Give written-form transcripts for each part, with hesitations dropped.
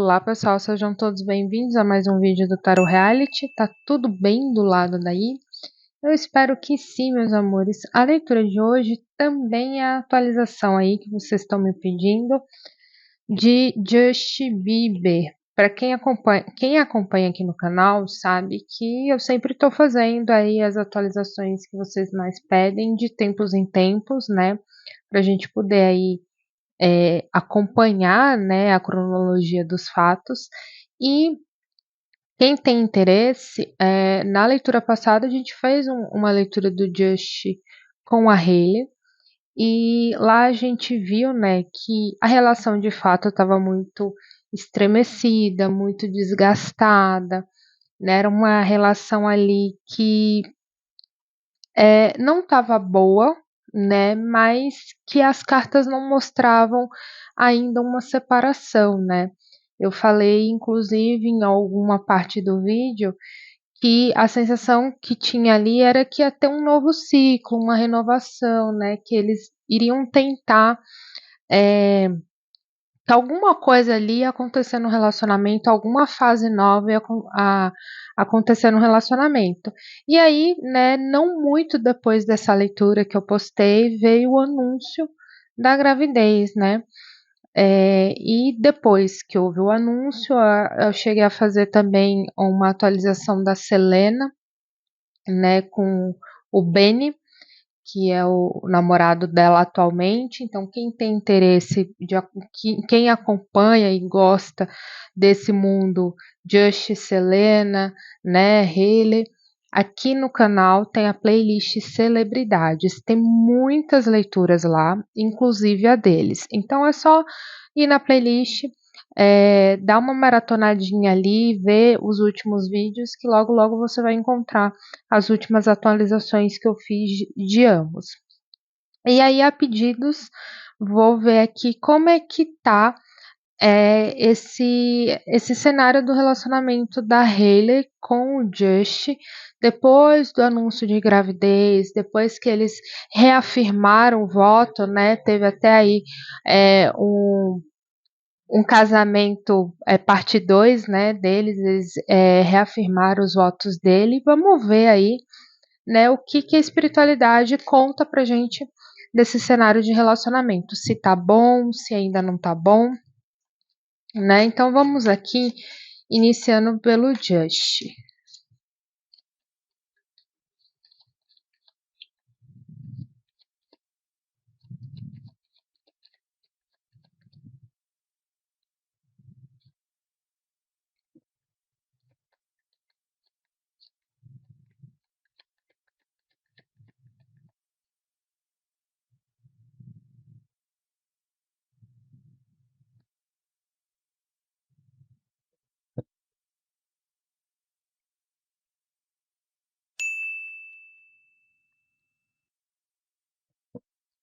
Olá pessoal, sejam todos bem-vindos a mais um vídeo do Tarot Reality. Tá tudo bem do lado daí? Eu espero que sim, meus amores. A leitura de hoje também é a atualização aí que vocês estão me pedindo de Justin Bieber. Para quem acompanha aqui no canal sabe que eu sempre estou fazendo aí as atualizações que vocês mais pedem de tempos em tempos, né? Para a gente poder aí acompanhar, né, a cronologia dos fatos. E quem tem interesse, na leitura passada a gente fez uma leitura do Just com a Hailey, e lá a gente viu, né, que a relação de fato estava muito estremecida, muito desgastada, né, era uma relação ali que não estava boa, né, mas que as cartas não mostravam ainda uma separação, né. Eu falei, inclusive, em alguma parte do vídeo, que a sensação que tinha ali era que ia ter um novo ciclo, uma renovação, né, que eles iriam tentar, que alguma coisa ali ia acontecer no relacionamento, alguma fase nova ia acontecer no relacionamento. E aí, né, não muito depois dessa leitura que eu postei, veio o anúncio da gravidez, né? E depois que houve o anúncio, eu cheguei a fazer também uma atualização da Selena, né, com o Benny, que é o namorado dela atualmente. Então, quem tem interesse, quem acompanha e gosta desse mundo, Just, Selena, né, Hailey, aqui no canal tem a playlist Celebridades. Tem muitas leituras lá, inclusive a deles. Então, é só ir na playlist, dar uma maratonadinha ali, ver os últimos vídeos, que logo logo você vai encontrar as últimas atualizações que eu fiz de ambos. E aí, a pedidos, vou ver aqui como é que tá esse cenário do relacionamento da Hailey com o Just, depois do anúncio de gravidez, depois que eles reafirmaram o voto, né? Teve até aí um casamento, parte 2, né, deles, eles reafirmaram os votos dele. Vamos ver aí, né, o que a espiritualidade conta pra gente desse cenário de relacionamento, se tá bom, se ainda não tá bom, né? Então vamos aqui, iniciando pelo Just.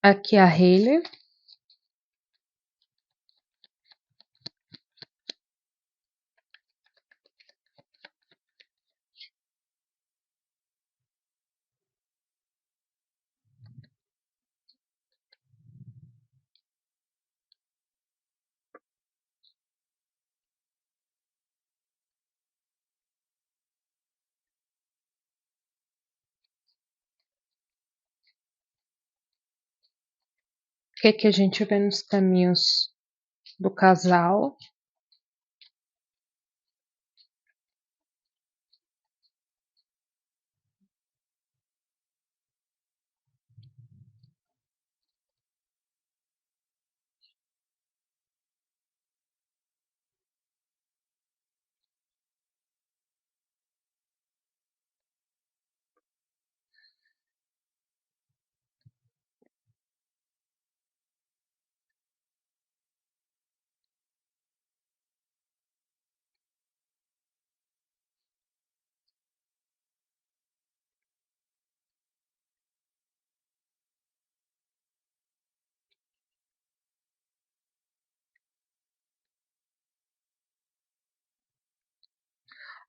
Aqui a Hailey. O que a gente vê nos caminhos do casal?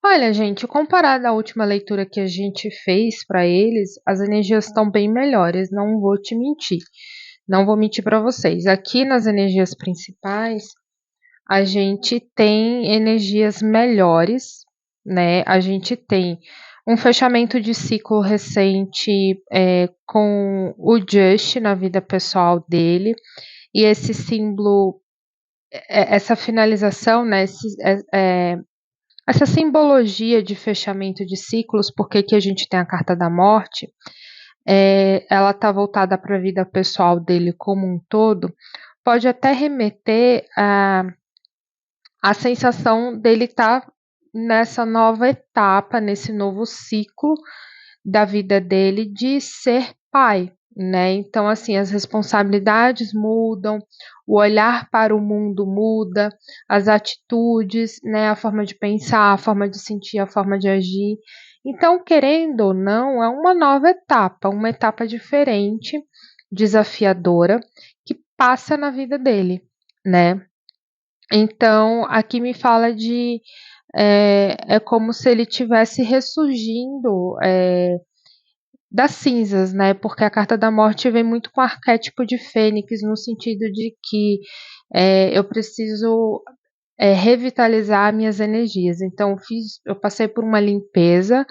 Olha, gente, comparado à última leitura que a gente fez para eles, as energias estão bem melhores, não vou te mentir. Não vou mentir para vocês. Aqui nas energias principais, a gente tem energias melhores, né? A gente tem um fechamento de ciclo recente com o Just na vida pessoal dele, e esse símbolo, essa finalização, né? Essa simbologia de fechamento de ciclos, porque que a gente tem a carta da morte, ela está voltada para a vida pessoal dele como um todo, pode até remeter a sensação dele estar nessa nova etapa, nesse novo ciclo da vida dele de ser pai, né? Então, assim, as responsabilidades mudam, o olhar para o mundo muda, as atitudes, né? A forma de pensar, a forma de sentir, a forma de agir. Então, querendo ou não, é uma nova etapa, uma etapa diferente, desafiadora, que passa na vida dele, né? Então, aqui me fala de é como se ele tivesse ressurgindo das cinzas, né? Porque a carta da morte vem muito com o arquétipo de Fênix, no sentido de que eu preciso revitalizar minhas energias. Então, eu passei por uma limpeza,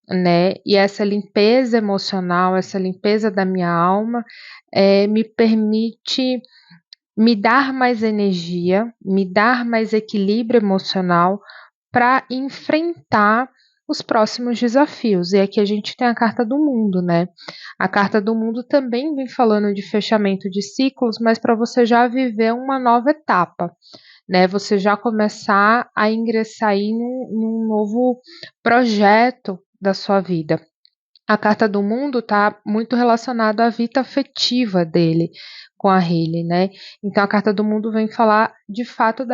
né? E essa limpeza emocional, essa limpeza da minha alma, me permite me dar mais energia, me dar mais equilíbrio emocional para enfrentar os próximos desafios. E aqui a gente tem a carta do mundo, né? A carta do mundo também vem falando de fechamento de ciclos, mas para você já viver uma nova etapa, né? Você já começar a ingressar aí num novo projeto da sua vida. A carta do mundo está muito relacionada à vida afetiva dele com a Hayley, né? Então a carta do mundo vem falar de fato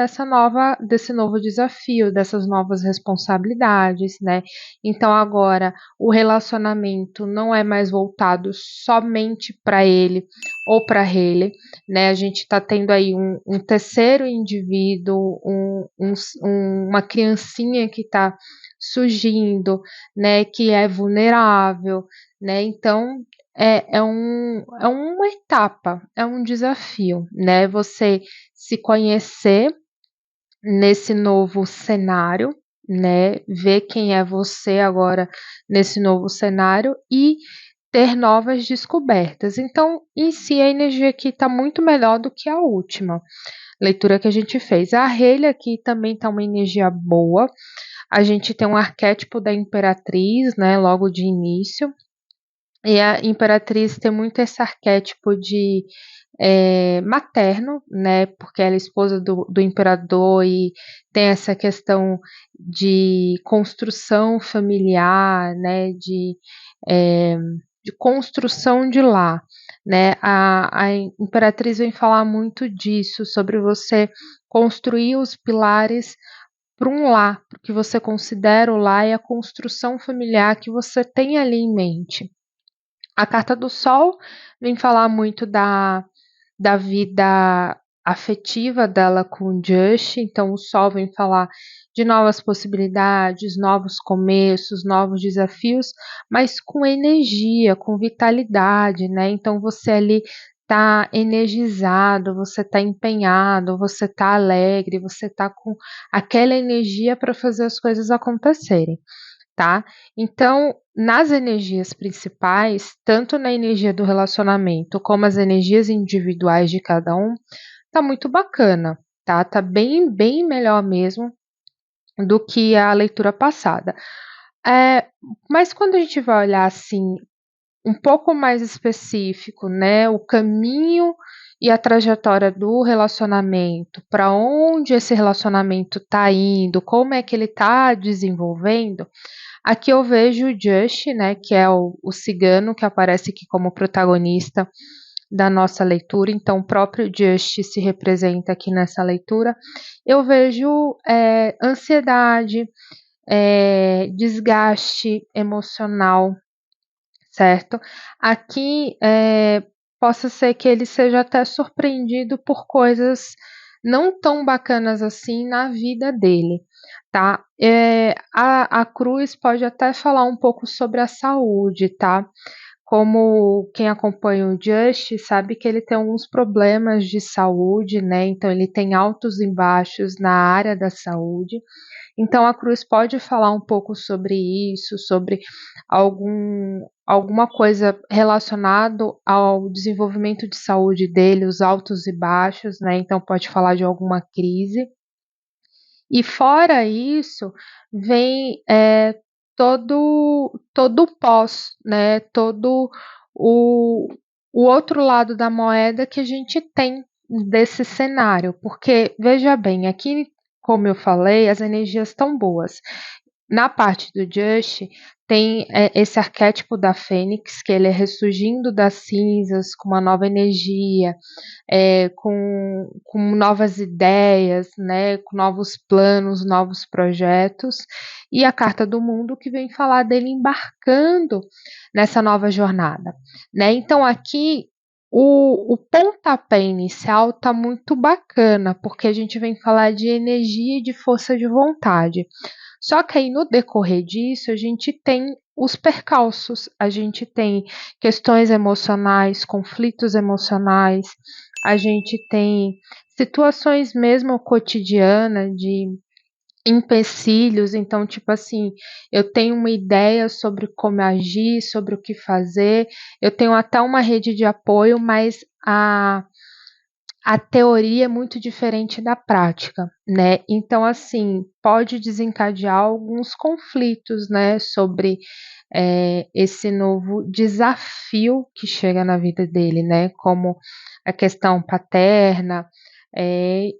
desse novo desafio, dessas novas responsabilidades, né? Então agora o relacionamento não é mais voltado somente para ele ou para Hayley, né? A gente está tendo aí um terceiro indivíduo, uma criancinha que está surgindo, né, que é vulnerável, né, então é uma etapa, é um desafio, né, você se conhecer nesse novo cenário, né, ver quem é você agora nesse novo cenário e ter novas descobertas. Então, em si, a energia aqui está muito melhor do que a última leitura que a gente fez. A Hayley aqui também está uma energia boa. A gente tem um arquétipo da imperatriz, né, logo de início, e a imperatriz tem muito esse arquétipo de materno, né, porque ela é esposa do imperador e tem essa questão de construção familiar, né, de construção de lar, né, a imperatriz vem falar muito disso, sobre você construir os pilares para um lar, que você considera o lar e a construção familiar que você tem ali em mente. A carta do Sol vem falar muito da vida afetiva dela com o Just, então o Sol vem falar de novas possibilidades, novos começos, novos desafios, mas com energia, com vitalidade, né? Então você ali está energizado, você está empenhado, você está alegre, você está com aquela energia para fazer as coisas acontecerem, tá? Então, nas energias principais, tanto na energia do relacionamento como as energias individuais de cada um, tá muito bacana, tá? Tá bem melhor mesmo do que a leitura passada. Mas quando a gente vai olhar assim, um pouco mais específico, né? O caminho e a trajetória do relacionamento, para onde esse relacionamento está indo, como é que ele está desenvolvendo. Aqui eu vejo o Just, né, que é o cigano que aparece aqui como protagonista da nossa leitura, então o próprio Just se representa aqui nessa leitura. Eu vejo ansiedade, desgaste emocional, certo? Aqui possa ser que ele seja até surpreendido por coisas não tão bacanas assim na vida dele, tá? A cruz pode até falar um pouco sobre a saúde, tá? como quem acompanha o Just sabe que ele tem alguns problemas de saúde, né? Então ele tem altos e baixos na área da saúde. Então a Cruz pode falar um pouco sobre isso, sobre alguma coisa relacionado ao desenvolvimento de saúde dele, os altos e baixos, né? Então pode falar de alguma crise. E fora isso, vem todo o pós, né? Todo o, o outro lado da moeda que a gente tem desse cenário. Porque, veja bem, aqui, como eu falei, as energias estão boas. Na parte do Just, tem esse arquétipo da Fênix, que ele é ressurgindo das cinzas com uma nova energia, com novas ideias, né, com novos planos, novos projetos, e a carta do mundo que vem falar dele embarcando nessa nova jornada, né? Então aqui o pontapé inicial está muito bacana, porque a gente vem falar de energia e de força de vontade. Só que aí no decorrer disso a gente tem os percalços, a gente tem questões emocionais, conflitos emocionais, a gente tem situações mesmo cotidianas de empecilhos, então, tipo assim, eu tenho uma ideia sobre como agir, sobre o que fazer, eu tenho até uma rede de apoio, mas a teoria é muito diferente da prática, né? Então, assim, pode desencadear alguns conflitos, né, sobre esse novo desafio que chega na vida dele, né? Como a questão paterna,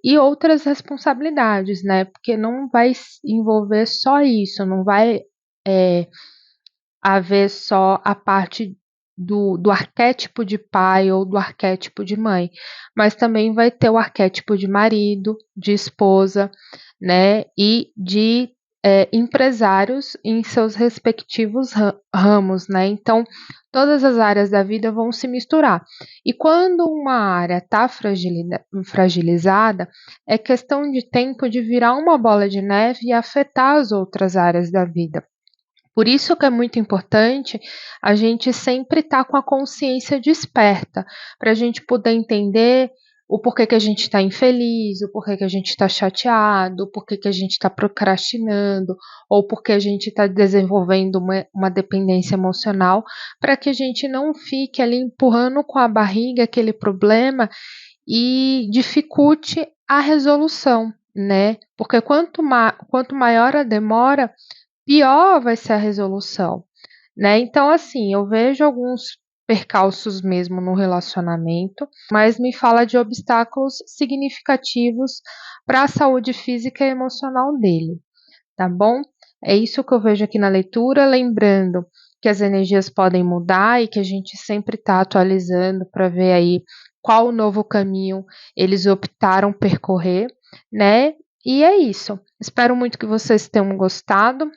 e outras responsabilidades, né? Porque não vai envolver só isso, não vai é, haver só a parte do arquétipo de pai ou do arquétipo de mãe, mas também vai ter o arquétipo de marido, de esposa, né, e de empresários em seus respectivos ramos, né? Então, todas as áreas da vida vão se misturar. E quando uma área está fragilizada, é questão de tempo de virar uma bola de neve e afetar as outras áreas da vida. Por isso que é muito importante a gente sempre estar com a consciência desperta, para a gente poder entender o porquê que a gente está infeliz, o porquê que a gente está chateado, o porquê que a gente está procrastinando, ou porque a gente está desenvolvendo uma dependência emocional, para que a gente não fique ali empurrando com a barriga aquele problema e dificulte a resolução, né? Porque quanto maior a demora, pior vai ser a resolução, né? Então, assim, eu vejo alguns percalços mesmo no relacionamento, mas me fala de obstáculos significativos para a saúde física e emocional dele, tá bom? É isso que eu vejo aqui na leitura, lembrando que as energias podem mudar e que a gente sempre está atualizando para ver aí qual o novo caminho eles optaram percorrer, né? E é isso. Espero muito que vocês tenham gostado.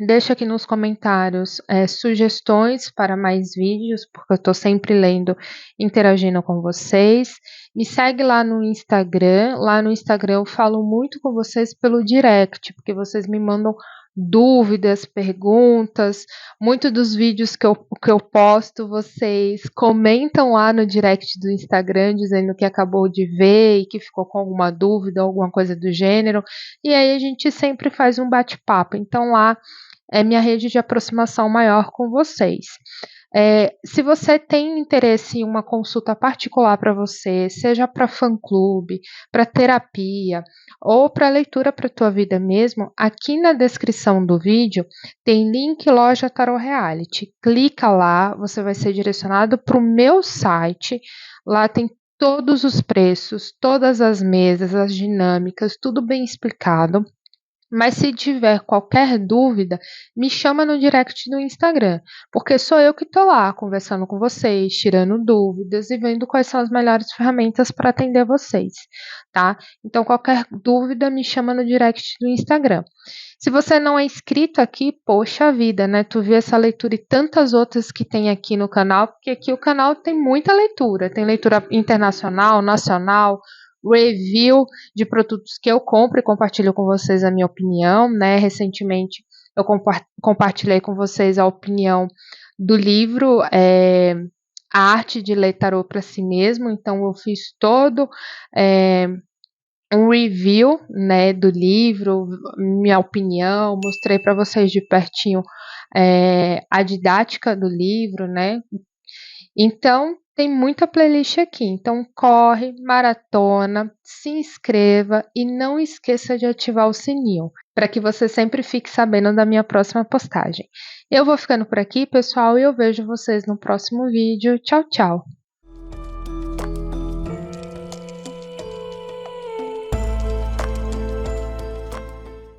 Deixa aqui nos comentários sugestões para mais vídeos, porque eu estou sempre lendo, interagindo com vocês. Me segue lá no Instagram. Lá no Instagram eu falo muito com vocês pelo direct, porque vocês me mandam dúvidas, perguntas. Muitos dos vídeos que eu posto, vocês comentam lá no direct do Instagram, dizendo que acabou de ver e que ficou com alguma dúvida, alguma coisa do gênero. E aí a gente sempre faz um bate-papo. Então lá é minha rede de aproximação maior com vocês. Se você tem interesse em uma consulta particular para você, seja para fã-clube, para terapia ou para leitura para a tua vida mesmo, aqui na descrição do vídeo tem link Loja Tarot Reality. Clica lá, você vai ser direcionado para o meu site. Lá tem todos os preços, todas as mesas, as dinâmicas, tudo bem explicado. Mas se tiver qualquer dúvida, me chama no direct do Instagram, porque sou eu que estou lá conversando com vocês, tirando dúvidas e vendo quais são as melhores ferramentas para atender vocês, tá? Então, qualquer dúvida, me chama no direct do Instagram. Se você não é inscrito aqui, poxa vida, né? Tu viu essa leitura e tantas outras que tem aqui no canal, porque aqui o canal tem muita leitura, tem leitura internacional, nacional, review de produtos que eu compro e compartilho com vocês a minha opinião, né? Recentemente eu compartilhei com vocês a opinião do livro A Arte de Ler Tarô para Si Mesmo. Então, eu fiz todo um review, né, do livro, minha opinião, mostrei para vocês de pertinho a didática do livro, né? Então, tem muita playlist aqui. Então, corre, maratona, se inscreva e não esqueça de ativar o sininho, para que você sempre fique sabendo da minha próxima postagem. Eu vou ficando por aqui, pessoal, e eu vejo vocês no próximo vídeo. Tchau, tchau!